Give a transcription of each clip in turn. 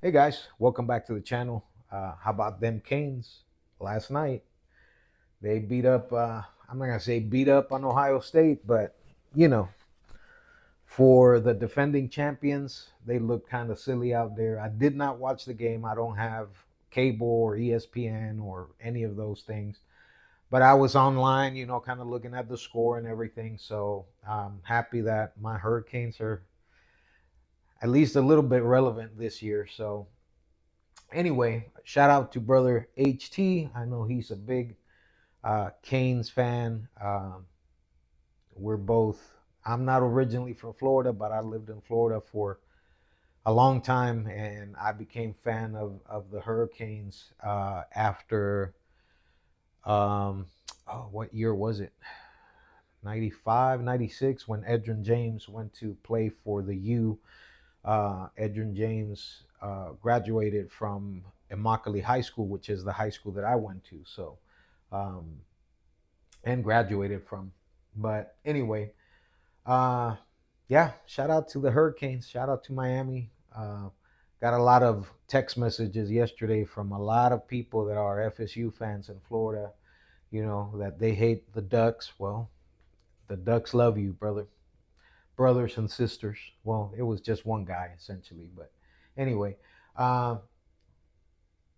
Hey guys, welcome back to the channel. How about them Canes? Last night they beat up. I'm not gonna say beat up on Ohio State, but you know, for the defending champions, they look kind of silly out there. I did not watch the game. I don't have cable or ESPN or any of those things, but I was online, kind of looking at the score and everything. So I'm happy that my Hurricanes are at least a little bit relevant this year. So anyway, shout out to brother HT. I know he's a big Canes fan. We're both. I'm not originally from Florida, but I lived in Florida for a long time, and I became fan of the Hurricanes after. Um, what year was it? 95, 96, when Edgerrin James went to play for the U. Edgerrin James graduated from Immokalee High School, which is the high school that I went to. So, um, and graduated from. But anyway, uh, yeah, shout out to the Hurricanes. Shout out to Miami. Got a lot of text messages yesterday from a lot of people that are FSU fans in Florida, that they hate the Ducks. Well, the Ducks love you, brothers and sisters. Well, it was just one guy essentially, but anyway, uh,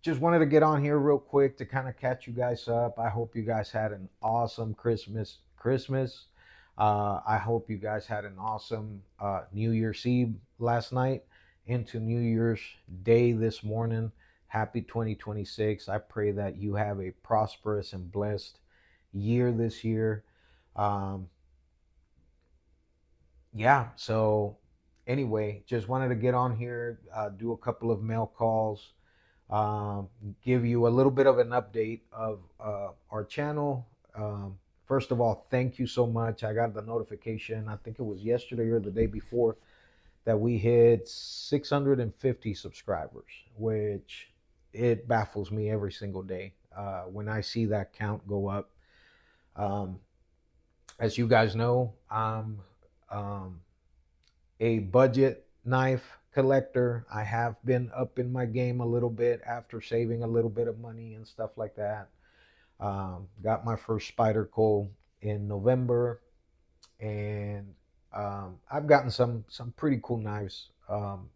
just wanted to get on here real quick to kind of catch you guys up. I hope you guys had an awesome Christmas. I hope you guys had an awesome New Year's Eve last night into New Year's Day this morning. Happy 2026. I pray that you have a prosperous and blessed year this year. Um, yeah, so anyway, just wanted to get on here, do a couple of mail calls, um, give you a little bit of an update of our channel. First of all, thank you so much. I got the notification, I think it was yesterday or the day before, that we hit 650 subscribers, which it baffles me every single day when I see that count go up. Um, as you guys know, I'm um, a budget knife collector. I have been up in my game a little bit after saving a little bit of money and stuff like that. Got my first Spyderco in November, and I've gotten some pretty cool knives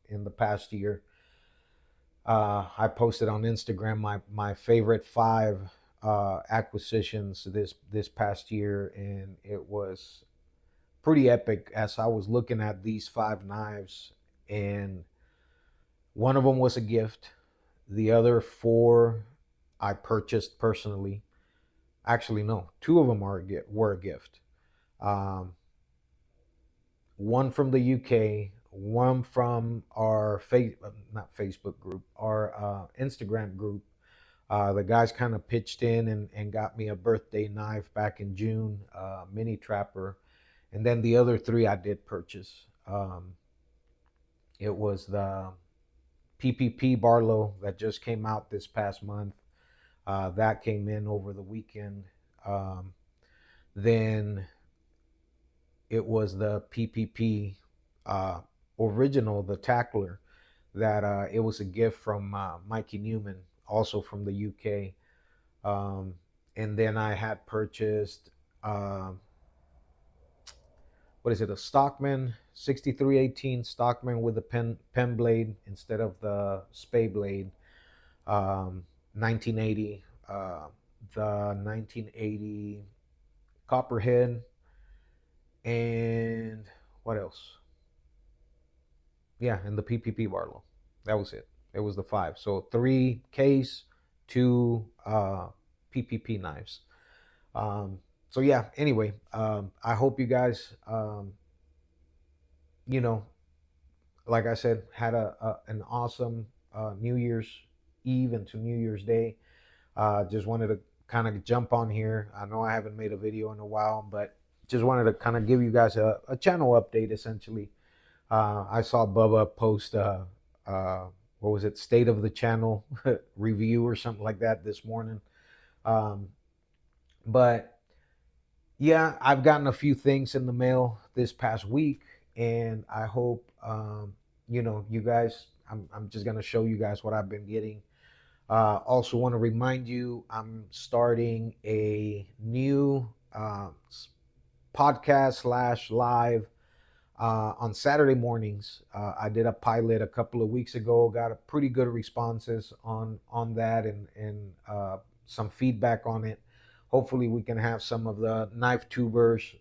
in the past year. I posted on Instagram my favorite five acquisitions this past year, and it was pretty epic as I was looking at these five knives, and one of them was a gift. The other four I purchased personally. Actually, no, two of them were a gift. Um, one from the UK, one from our not Facebook group, our Instagram group. The guys kind of pitched in and got me a birthday knife back in June, mini trapper, and then the other three I did purchase. It was the PPP Barlow that just came out this past month. That came in over the weekend. Um, then it was the PPP uh, original, the tackler, that it was a gift from Mikey Newman, also from the UK. And then I had purchased, uh, what is it, a Stockman 6318 Stockman with a pen blade instead of the Spay blade. 1980, the 1980 Copperhead, and what else? Yeah, and the PPP Barlow. That was it. It was the five. So three case, two PPP knives. So yeah. Anyway, I hope you guys, you know, like I said, had an awesome New Year's Eve into New Year's Day. Just wanted to kind of jump on here. I know I haven't made a video in a while, but just wanted to kind of give you guys a channel update essentially. I saw Bubba post what was it, state of the channel review or something like that this morning. Um, but yeah, I've gotten a few things in the mail this past week, and I hope you guys I'm just gonna show you guys what I've been getting. Also, want to remind you, I'm starting a new podcast slash live on Saturday mornings. I did a pilot a couple of weeks ago. Got a pretty good responses on that, and some feedback on it. Hopefully, we can have some of the knife tubers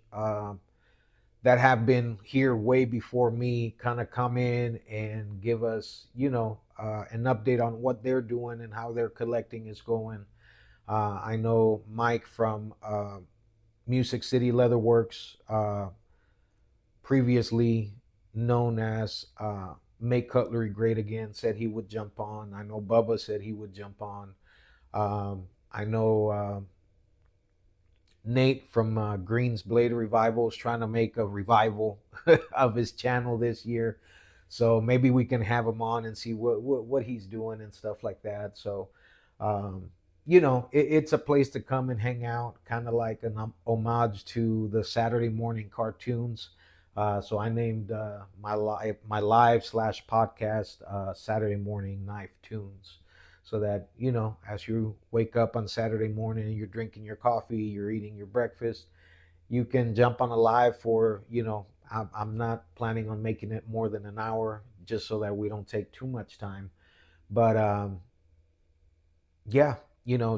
that have been here way before me kind of come in and give us, an update on what they're doing and how their collecting is going. I know Mike from Music City Leatherworks, previously known as Make Cutlery Great Again, said he would jump on. I know Bubba said he would jump on. I know Nate from Green's Blade Revival is trying to make a revival of his channel this year. So maybe we can have him on and see what he's doing and stuff like that. So, it's a place to come and hang out, kind of like an homage to the Saturday morning cartoons. So I named my live slash podcast Saturday Morning Knife Tunes, so that as you wake up on Saturday morning and you're drinking your coffee, you're eating your breakfast, you can jump on a live for I'm not planning on making it more than an hour, just so that we don't take too much time. But yeah,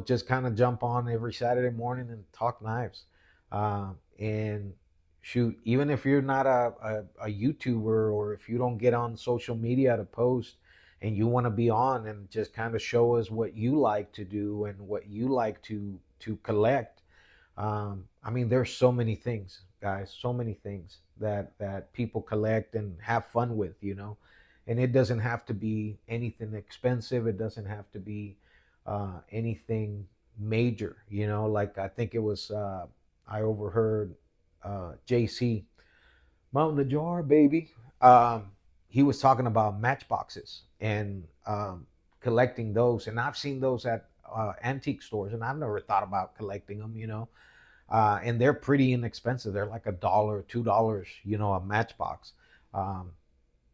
just kind of jump on every Saturday morning and talk knives. And shoot, even if you're not a YouTuber, or if you don't get on social media to post, and you want to be on and just kind of show us what you like to do and what you like to collect. I mean, there's so many things, guys, so many things that people collect and have fun with, and it doesn't have to be anything expensive. It doesn't have to be anything major, like I think it was, I overheard JC Mountain the Jar, baby. He was talking about matchboxes and collecting those, and I've seen those at antique stores, and I've never thought about collecting them, and they're pretty inexpensive. They're like $1, $2, a matchbox.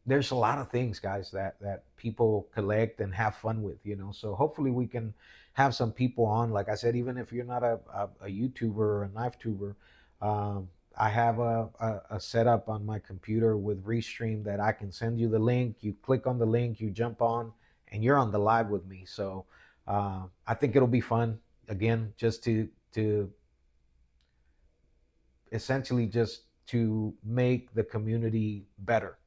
There's a lot of things, guys, that people collect and have fun with, so hopefully we can have some people on. Like I said, even if you're not a YouTuber or a knife tuber, I have a setup on my computer with Restream that I can send you the link. You click on the link, you jump on, and you're on the live with me. So I think it'll be fun. Again, just to essentially just to make the community better.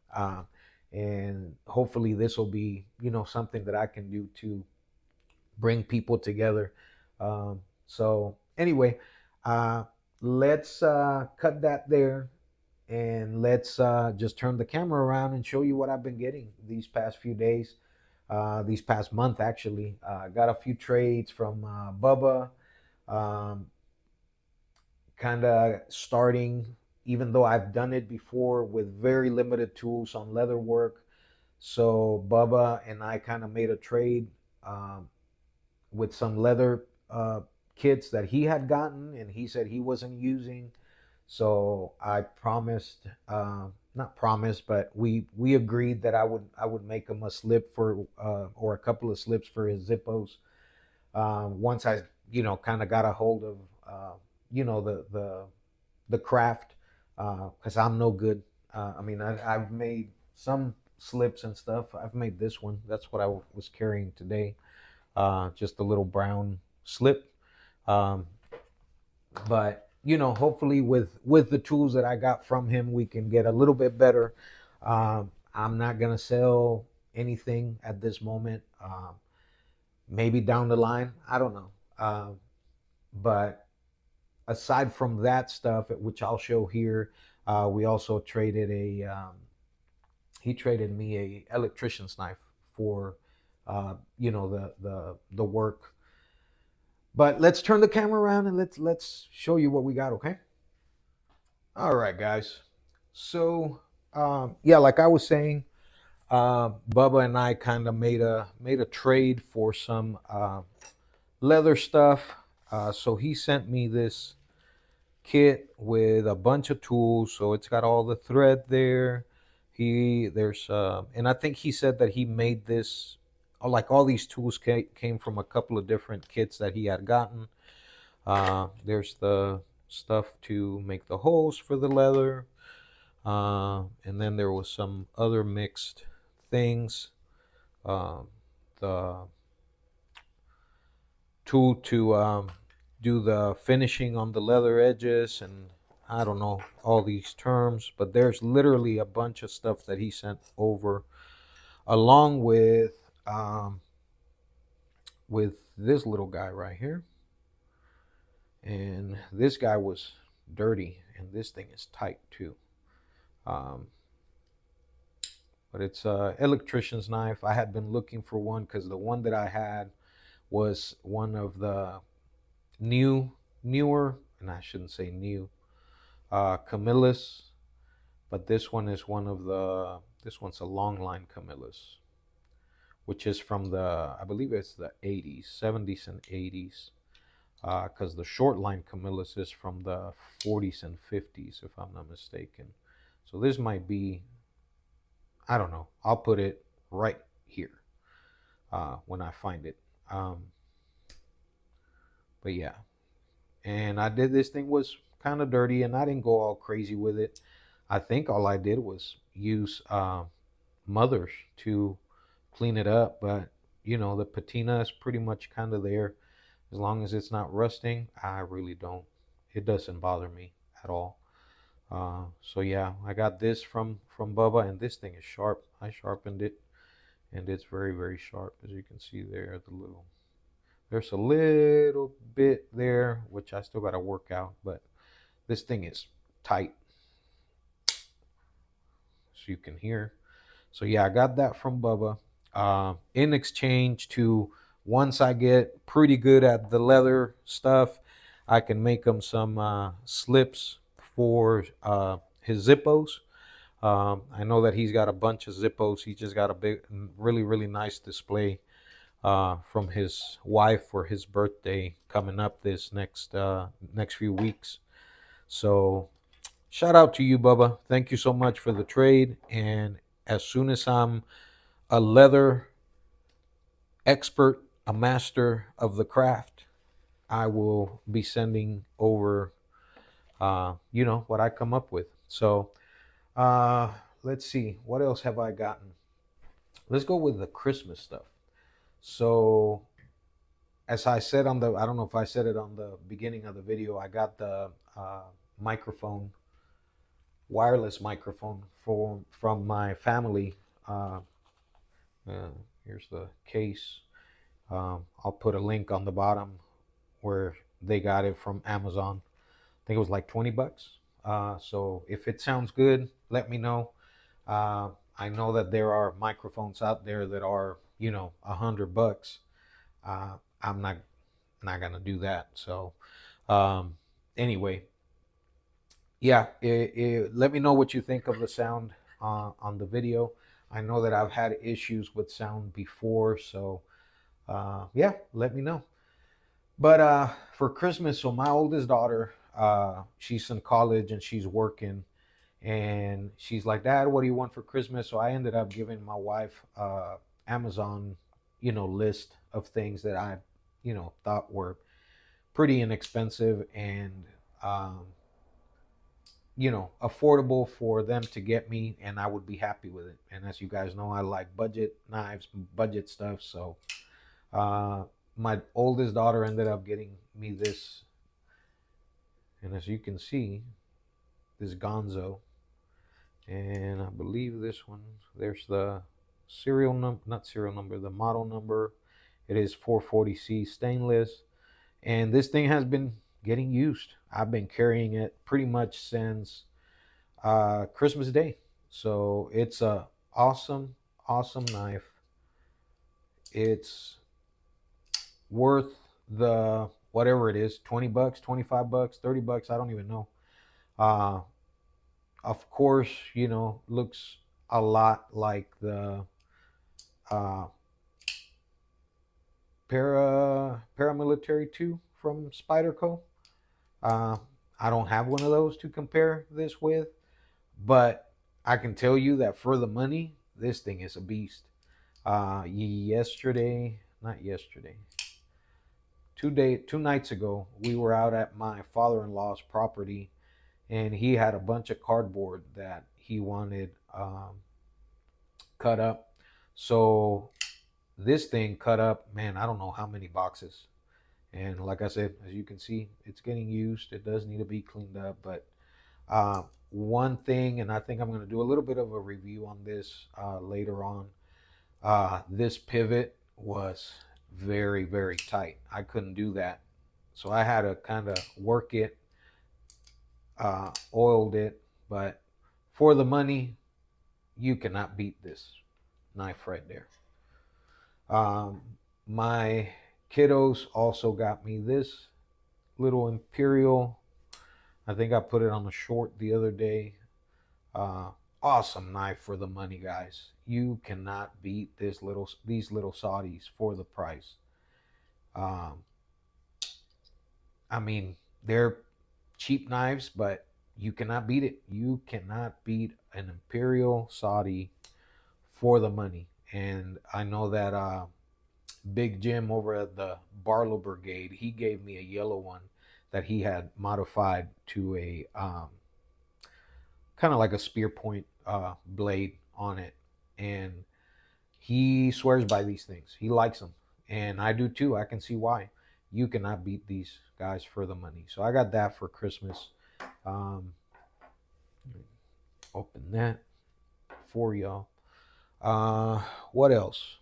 And hopefully this will be, something that I can do to bring people together. So anyway, let's cut that there, and let's just turn the camera around and show you what I've been getting these past few days, these past month actually. Got a few trades from Bubba, kind of starting, even though I've done it before with very limited tools on leather work. So Bubba and I kind of made a trade with some leather kits that he had gotten and he said he wasn't using. So I promised, not promised, but we agreed that I would make him a slip for or a couple of slips for his Zippos once I kind of got a hold of the craft, because I'm no good. I mean, I've made some slips and stuff. I've made this one. That's what I was carrying today. Just a little brown slip. But hopefully with the tools that I got from him, we can get a little bit better. I'm not gonna sell anything at this moment. Maybe down the line, I don't know. But aside from that stuff, which I'll show here, we also traded he traded me a electrician's knife for the work. But let's turn the camera around and let's show you what we got, okay? All right, guys. So yeah, like I was saying, Bubba and I kind of made a trade for some leather stuff. So he sent me this kit with a bunch of tools. So it's got all the thread there. There's and I think he said that he made this, like all these tools came from a couple of different kits that he had gotten. There's the stuff to make the holes for the leather, and then there was some other mixed things. Um, the tool to do the finishing on the leather edges, and I don't know all these terms, but there's literally a bunch of stuff that he sent over, along with this little guy right here. And this guy was dirty, and this thing is tight too. Um, but it's a electrician's knife. I had been looking for one because the one that I had was one of the newer, and I shouldn't say new, Camillus, but this one is one of the. This one's a long line Camillus, which is from the, I believe it's the 80s, 70s and 80s, because the short line Camillus is from the 40s and 50s, if I'm not mistaken. So this might be, I don't know. I'll put it right here when I find it. But yeah, and I did, this thing was kind of dirty, and I didn't go all crazy with it. I think all I did was use mothers to clean it up, but the patina is pretty much kind of there. As long as it's not rusting, I really don't. It doesn't bother me at all. So yeah, I got this from Bubba, and this thing is sharp. I sharpened it, and it's very very sharp, as you can see there. There's a little bit there which I still got to work out, but this thing is tight, so you can hear. So yeah, I got that from Bubba. In exchange to, once I get pretty good at the leather stuff, I can make him some slips for his Zippos. I know that he's got a bunch of Zippos. He just got a big, really, really nice display from his wife for his birthday coming up this next few weeks. So shout out to you, Bubba. Thank you so much for the trade. And as soon as I'm a leather expert, a master of the craft, I will be sending over, what I come up with. So let's see, what else have I gotten? Let's go with the Christmas stuff. So, as I said I don't know if I said it on the beginning of the video, I got the microphone, wireless microphone from my family. Here's the case. I'll put a link on the bottom where they got it from Amazon. I think it was like $20. So if it sounds good, let me know. I know that there are microphones out there that are, $100. I'm not gonna do that. So anyway, yeah, let me know what you think of the sound on the video. I know that I've had issues with sound before, so yeah, let me know. But for Christmas, so my oldest daughter, she's in college and she's working, and she's like, "Dad, what do you want for Christmas?" So I ended up giving my wife Amazon, list of things that I, thought were pretty inexpensive and affordable for them to get me, and I would be happy with it. And as you guys know, I like budget knives, budget stuff. So my oldest daughter ended up getting me this, and as you can see, this Gonzo, and I believe this one, there's the serial number, not serial number, the model number. It is 440C stainless, and this thing has been getting used. I've been carrying it pretty much since Christmas Day. So it's a awesome, awesome knife. It's worth the whatever it is, $20, $25, $30, I don't even know. Of course, looks a lot like the paramilitary 2 from Spyderco. I don't have one of those to compare this with, but I can tell you that for the money, this thing is a beast. Yesterday, not yesterday, 2 nights ago, we were out at my father-in-law's property, and he had a bunch of cardboard that he wanted cut up. So this thing cut up, man, I don't know how many boxes. And like I said, as you can see, it's getting used. It does need to be cleaned up. But one thing, and I think I'm going to do a little bit of a review on this later on. This pivot was very, very tight. I couldn't do that. So I had to kind of work it, oiled it. But for the money, you cannot beat this knife right there. Um, my kiddos also got me this little Imperial. I think I put it on the short the other day. Uh, awesome knife for the money, guys. You cannot beat these little Saudis for the price. Um, I mean, they're cheap knives, but you cannot beat it. You cannot beat an Imperial Saudi for the money. And I know that Big Jim over at the Barlow Brigade, he gave me a yellow one that he had modified to a kind of like a spear point blade on it. And he swears by these things. He likes them. And I do too. I can see why. You cannot beat these guys for the money. So I got that for Christmas. Um, open that for y'all. What else?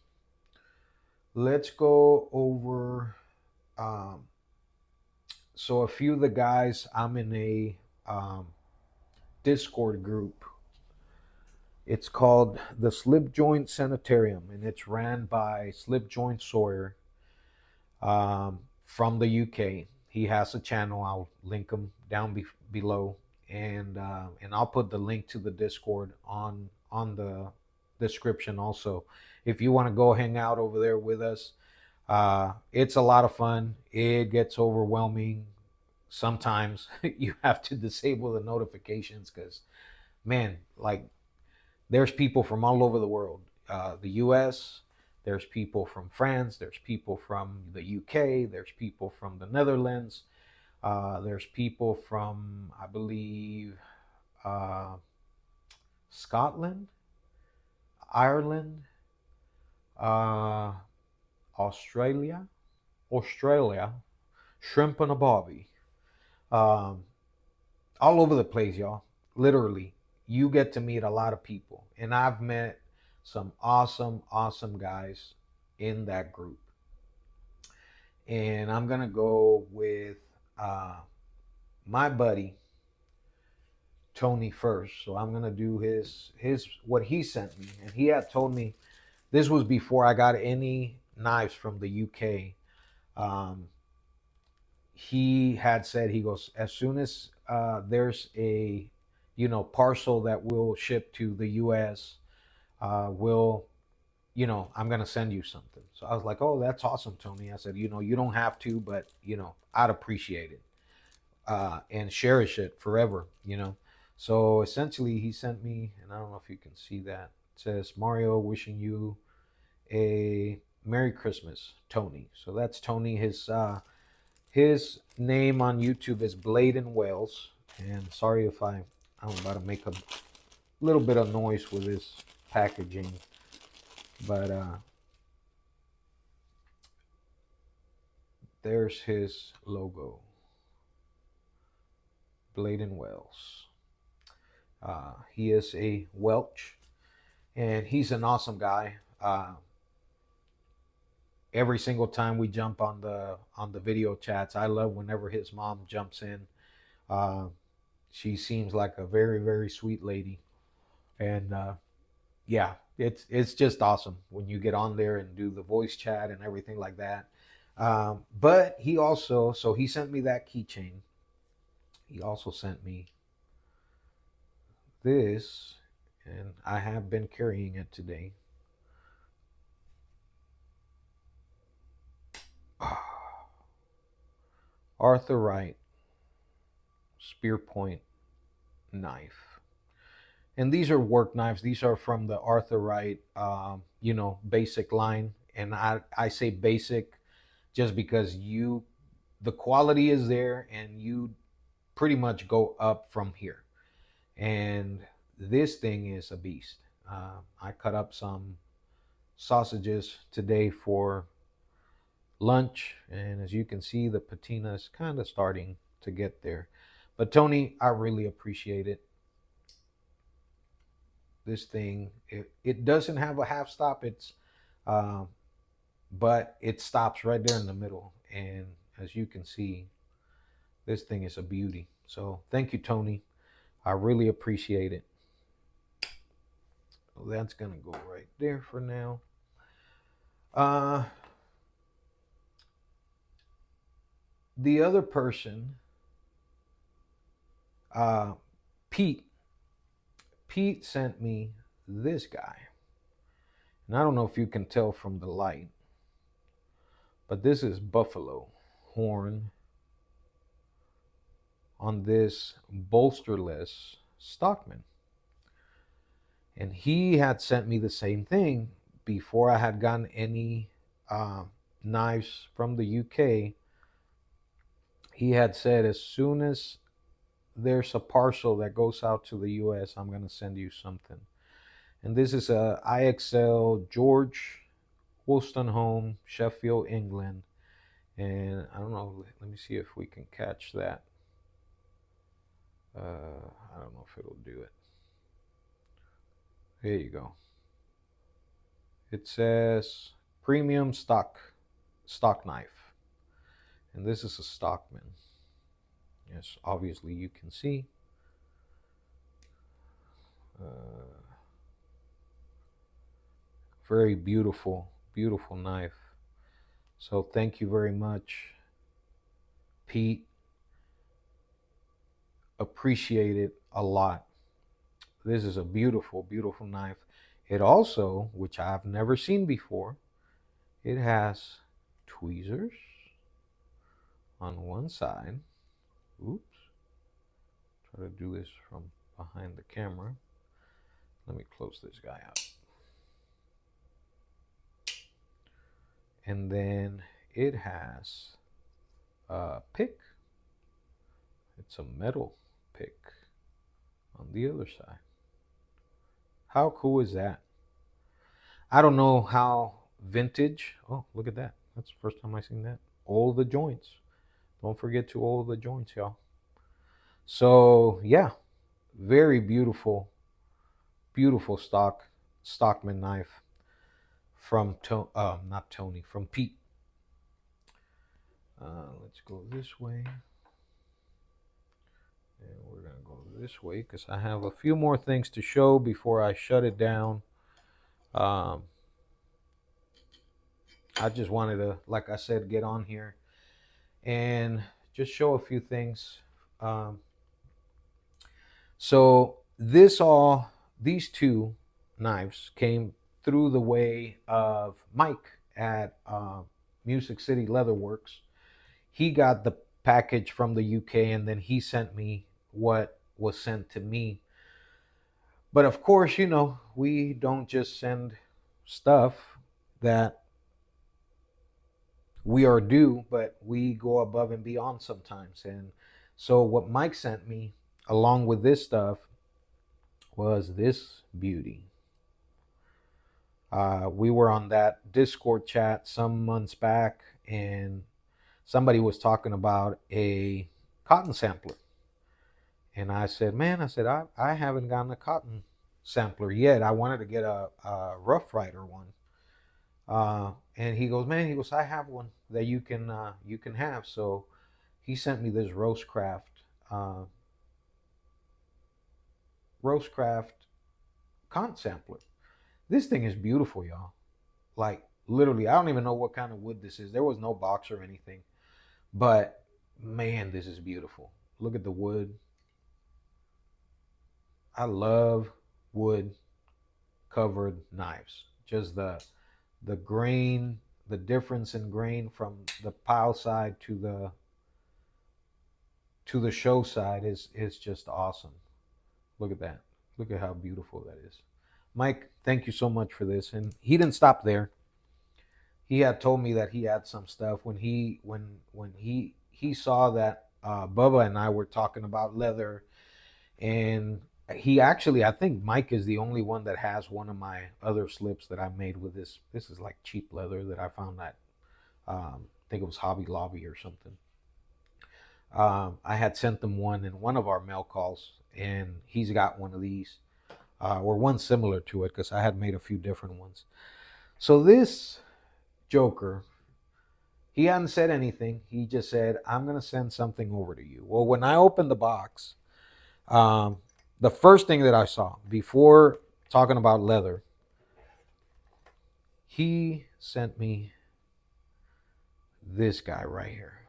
Let's go over. Um, so a few of the guys, I'm in a Discord group. It's called the Slip Joint Sanitarium, and it's ran by Slip Joint Sawyer from the UK. He has a channel. I'll link him down below, and I'll put the link to the Discord on the description also. If you want to go hang out over there with us, it's a lot of fun. It gets overwhelming sometimes. You have to disable the notifications because, man, like there's people from all over the world. The US, there's people from France, there's people from the UK, there's people from the Netherlands, there's people from, I believe, Scotland, Ireland, uh, Australia, shrimp and a bobby. Um, all over the place, y'all. Literally, you get to meet a lot of people, and I've met some awesome, awesome guys in that group. And I'm gonna go with my buddy Tony first. So I'm gonna do his what he sent me, and he had told me this was before I got any knives from the UK. Um, he had said, he goes, as soon as there's a parcel that will ship to the US, will I'm gonna send you something. So I was like, oh, that's awesome, Tony. I said, you don't have to, but I'd appreciate it, and cherish it forever. So essentially he sent me, and I don't know if you can see that, it says, Mario, wishing you a Merry Christmas, Tony. So that's Tony. His name on YouTube is Blade in Wales. And sorry if I'm about to make a little bit of noise with this packaging, but there's his logo, Blade in Wales. He is a Welsh, and he's an awesome guy. Every single time we jump on the video chats, I love whenever his mom jumps in. Uh, she seems like a very, very sweet lady, and yeah, it's just awesome when you get on there and do the voice chat and everything like that. But he sent me that keychain. He also sent me this, and I have been carrying it today. Arthur Wright spear point knife. And these are work knives. These are from the Arthur Wright, basic line. And I say basic just because the quality is there, and you pretty much go up from here. And this thing is a beast. I cut up some sausages today for lunch, and as you can see, the patina is kind of starting to get there. But Tony, I really appreciate it. This thing, it doesn't have a half stop. Uh, but it stops right there in the middle, and as you can see, this thing is a beauty. So thank you, Tony. I really appreciate it. So that's gonna go right there for now. Uh, the other person, uh, Pete. Pete sent me this guy, and I don't know if you can tell from the light, but this is buffalo horn on this bolsterless Stockman. And he had sent me the same thing before I had gotten any uh, knives from the UK. He had said, as soon as there's a parcel that goes out to the US, I'm going to send you something. And this is a IXL George Wolstenholme, Sheffield, England. And I don't know, let me see if we can catch that. I don't know if it'll do it. There you go. It says premium stock knife. And this is a Stockman. Yes, obviously you can see. Very beautiful, beautiful knife. So thank you very much, Pete. Appreciate it a lot. This is a beautiful, beautiful knife. It also, which I've never seen before, it has tweezers on one side. Oops. Try to do this from behind the camera. Let me close this guy out. And then it has a pick. It's a metal pick on the other side. How cool is that? I don't know how vintage. Oh, look at that. That's the first time I've seen that. All the joints. Don't forget to oil the joints, y'all. So yeah, very beautiful, beautiful Stockman knife from not Tony, from Pete. Let's go this way. And we're going to go this way because I have a few more things to show before I shut it down. I just wanted to, like I said, get on here and just show a few things. So these two knives came through the way of Mike at Music City Leatherworks. He got the package from the UK, and then he sent me what was sent to me. But of course, we don't just send stuff that we are due, but we go above and beyond sometimes. And so what Mike sent me along with this stuff was this beauty. We were on that Discord chat some months back, and somebody was talking about a cotton sampler. And I said, man, I haven't gotten a cotton sampler yet. I wanted to get a Rough Rider one. And he goes, I have one that you can have. So he sent me this Roastcraft cotton sampler. This thing is beautiful, y'all. Like literally, I don't even know what kind of wood this is. There was no box or anything, but man, this is beautiful. Look at the wood. I love wood covered knives. Just the grain, the difference in grain from the pile side to the show side is just awesome. Look at that. Look at how beautiful that is. Mike, thank you so much for this. And he didn't stop there. He had told me that he had some stuff when he saw that Bubba and I were talking about leather, and he actually, I think Mike is the only one that has one of my other slips that I made with this. This is like cheap leather that I found at I think it was Hobby Lobby or something. I had sent them one in one of our mail calls, and he's got one of these, or one similar to it, because I had made a few different ones. So this Joker, he hadn't said anything. He just said, "I'm gonna send something over to you." Well, when I opened the box, um, the first thing that I saw before talking about leather, he sent me this guy right here.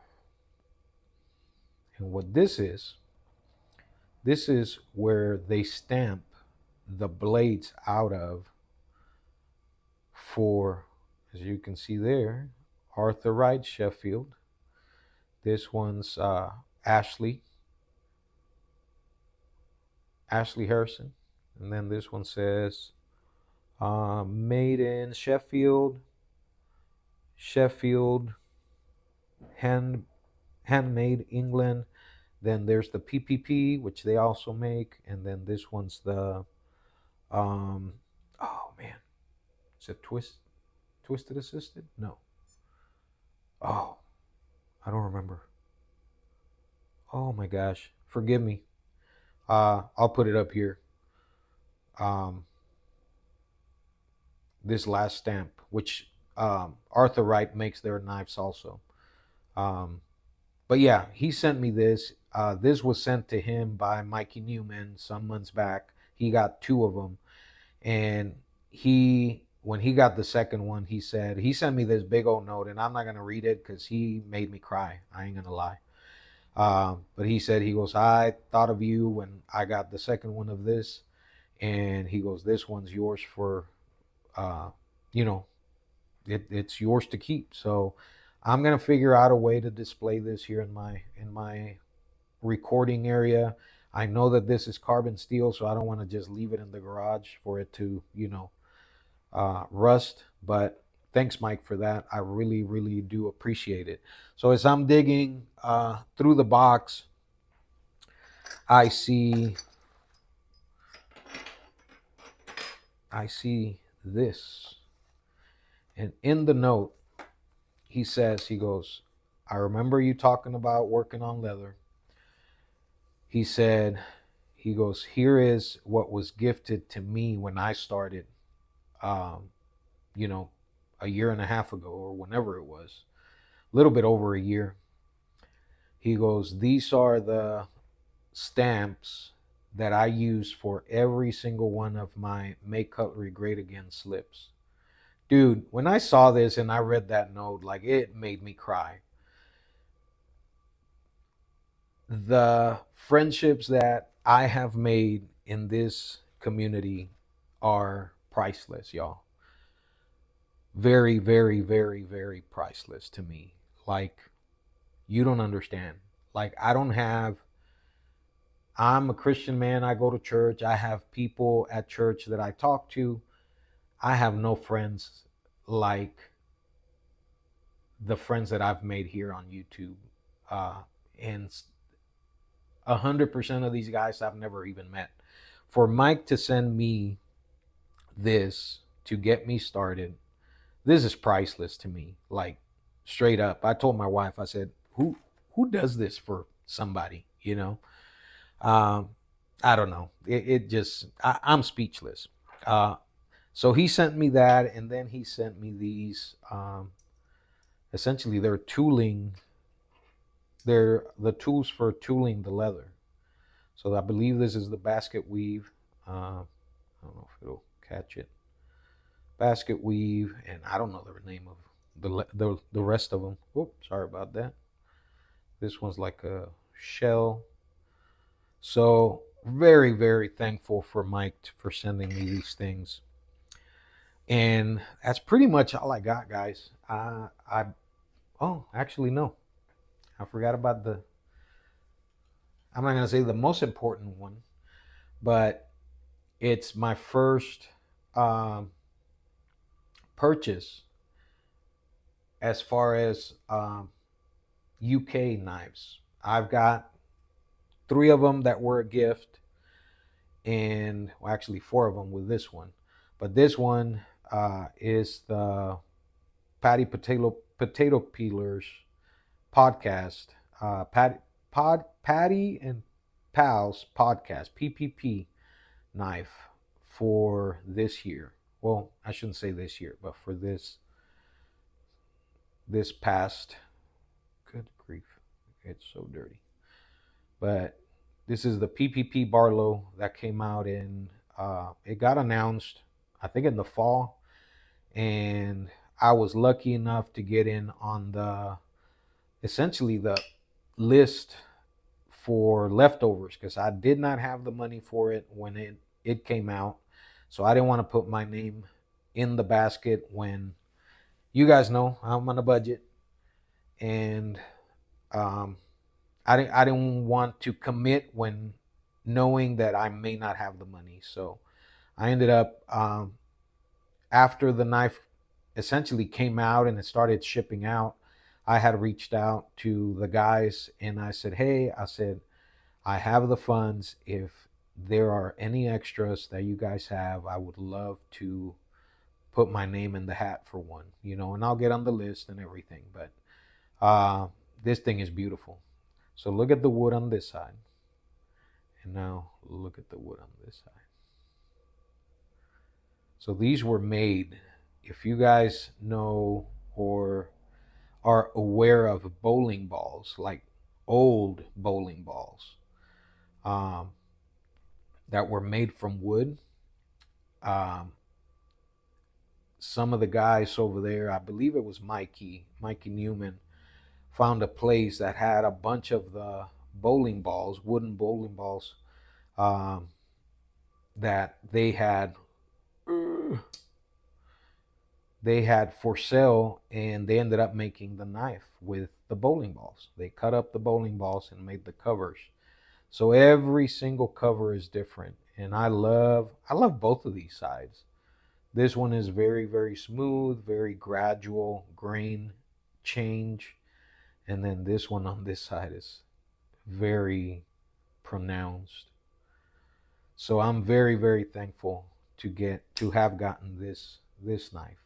And what this is where they stamp the blades out of for, as you can see there, Arthur Wright Sheffield. This one's Ashley Harrison. And then this one says made in Sheffield, handmade England. Then there's the PPP, which they also make, and then this one's the oh man, is it Twisted Assisted? No. Oh, I don't remember. Oh my gosh, forgive me. I'll put it up here. Um, this last stamp, which Arthur Wright makes their knives also. Um, but yeah, he sent me this. This was sent to him by Mikey Newman some months back. He got two of them, and when he got the second one, he sent me this big old note, and I'm not gonna read it because he made me cry. I ain't gonna lie. But he said, he goes, "I thought of you when I got the second one of this," and he goes, "This one's yours for, uh, you know, it's yours to keep." So I'm gonna figure out a way to display this here in my recording area. I know that this is carbon steel, so I don't want to just leave it in the garage for it to, rust. But thanks, Mike, for that. I really, really do appreciate it. So as I'm digging through the box, I see this. And in the note, he goes, "I remember you talking about working on leather." He said, he goes, "Here is what was gifted to me when I started, um, you know, a year and a half ago or whenever it was, a little bit over a year." He goes, "These are the stamps that I use for every single one of my Make Cutlery Great Again slips." Dude, when I saw this and I read that note, like, it made me cry. The friendships that I have made in this community are priceless, y'all. Very, very, very, very priceless to me. Like, you don't understand. Like, I'm a Christian man. I go to church. I have people at church that I talk to. I have no friends like the friends that I've made here on YouTube. And 100% of these guys I've never even met. For Mike to send me this to get me started, this is priceless to me. Like, straight up. I told my wife, I said, who does this for somebody, I don't know. It just, I'm speechless. So he sent me that, and then he sent me these. Essentially, they're tooling. They're the tools for tooling the leather. So I believe this is the basket weave. I don't know if it'll catch it. Basket weave, and I don't know the name of the rest of them. Oh, sorry about that. This one's like a shell. So very, very thankful for Mike for sending me these things. And that's pretty much all I got, guys. Oh, actually, no. I forgot about I'm not going to say the most important one, but It's my first purchase as far as UK knives. I've got 3 of them that were a gift, and well, actually 4 of them with this one. But this one is the Potato Peelers podcast, Patty and Pals podcast, PPP knife for this year. Well, I shouldn't say this year, but for this past. Good grief, it's so dirty. But this is the PPP Barlow that came out in. It got announced, I think, in the fall, and I was lucky enough to get in on essentially the list for leftovers, because I did not have the money for it when it came out. So I didn't want to put my name in the basket when, you guys know, I'm on a budget, and I didn't want to commit when knowing that I may not have the money. So I ended up, after the knife essentially came out and it started shipping out, I had reached out to the guys and I said, hey, I have the funds. If there are any extras that you guys have, I would love to put my name in the hat for one, and I'll get on the list and everything. But this thing is beautiful. So look at the wood on this side. And now look at the wood on this side. So these were made, if you guys know or are aware of bowling balls, like old bowling balls, that were made from wood. Some of the guys over there, I believe it was Mikey Newman, found a place that had a bunch of the bowling balls, wooden bowling balls, that they had for sale, and they ended up making the knife with the bowling balls. They cut up the bowling balls and made the covers. So every single cover is different, and I love both of these sides. This one is very, very smooth, very gradual grain change, and then this one on this side is very pronounced. So I'm very, very thankful to have gotten this knife,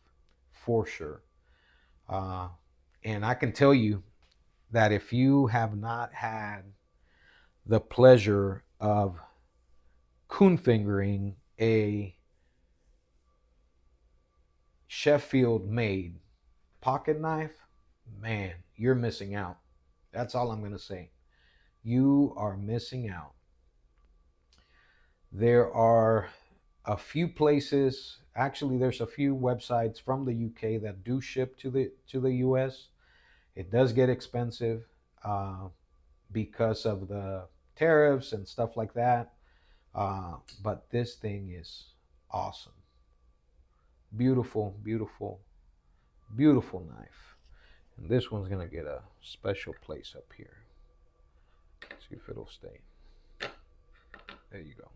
for sure. And I can tell you that if you have not had the pleasure of coon fingering a Sheffield made pocket knife, man, you're missing out. That's all I'm going to say. You are missing out. There are a few places, actually there's a few websites from the UK that do ship to the US. It does get expensive because of the tariffs and stuff like that. But this thing is awesome. Beautiful, beautiful, beautiful knife. And this one's gonna get a special place up here. See if it'll stay. There you go.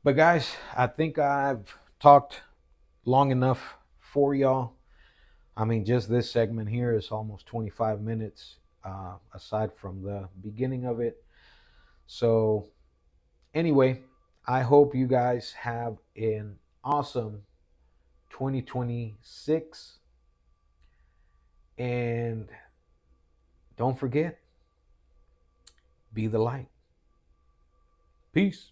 But guys, I think I've talked long enough for y'all. I mean, just this segment here is almost 25 minutes, aside from the beginning of it. So anyway, I hope you guys have an awesome 2026. And don't forget, be the light. Peace.